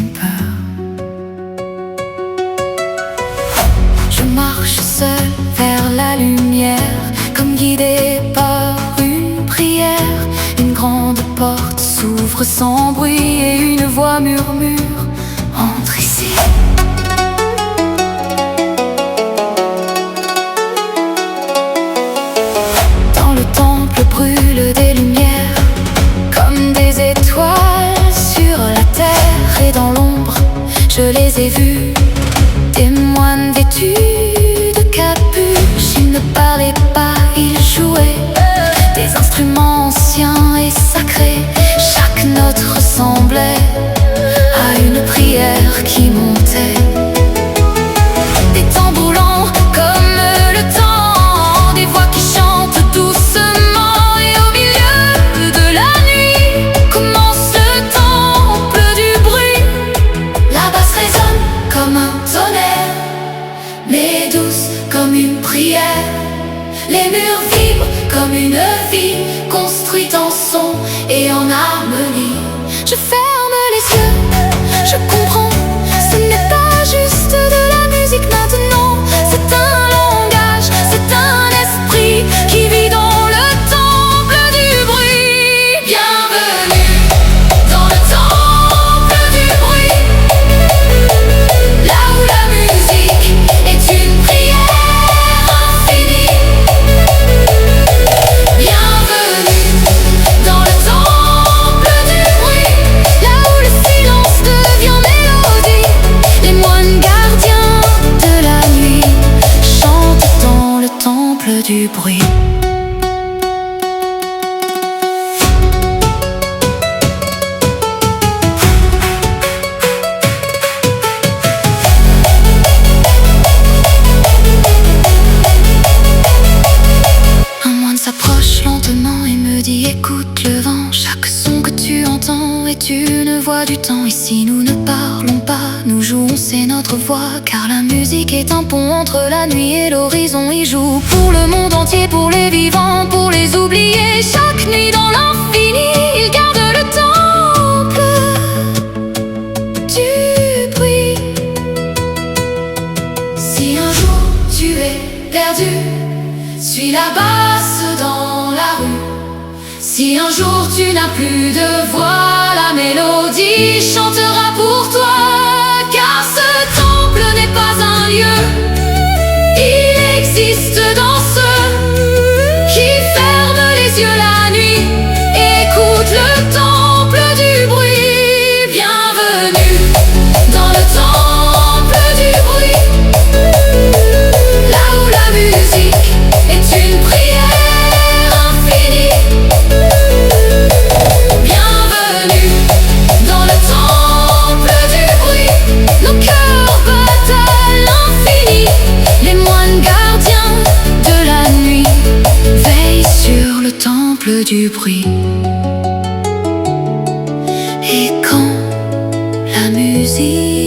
une peur. Je marche seul vers la lumière, comme guidé par une prière. Une grande porte s'ouvre sans bruit et une voix murmure: entre ici. Dans le temple brûlent des lumières, comme des étoiles sur la terre. Et dans l'ombre, je les ai vus, des moines vêtus de capuches. Ils ne parlaient pas, ils jouaient des instruments anciens et sacrés. Chaque note ressemblait à une prière qui montait. Des tambours lents comme le temps, des voix qui chantent doucement. Et au milieu de la nuit commence le temple du bruit. La basse résonne comme un tonnerre, mais douce comme une prière. Les murs vibrent comme une vie construite en son et en harmonie. Je ferme les yeux, je comprends, ce n'est pas juste de la musique maintenant. C'est un langage, c'est un esprit qui vit dans le temple du bruit. Bienvenue dans le temple du bruit, là où la musique est une prière infinie. Bienvenue dans le temple du bruit, là où le silence devient mélodie. Les moines gardiens de la nuit chantent dans le temple du bruit. Un moine s'approche lentement et me dit: écoute le vent, chaque son que tu entends est une voix du temps. Et si nous ne parlons pas, nous jouons, c'est notre voix. Car la musique est un pont entre la nuit et l'horizon. Il joue pour le monde entier, pour les vivants, pour les oubliés. Chaque nuit dans l'infini, il garde le temple du bruit. Si un jour tu es perdu, suis la basse dans la rue. Si un jour tu n'as plus de voix, la mélodie chantera pour toi. Car ce temple n'est pas un lieu, il existe dans ceux qui ferment les yeux la nuit et écoutent le temple du bruit. Bienvenue dans le temple du bruit, là où la musique est une prière infinie. Bienvenue dans le temple du bruit, nos cœurs battent à l'infini. Les moines gardiens de la nuit veillent sur le temple du bruit. Et quand la musique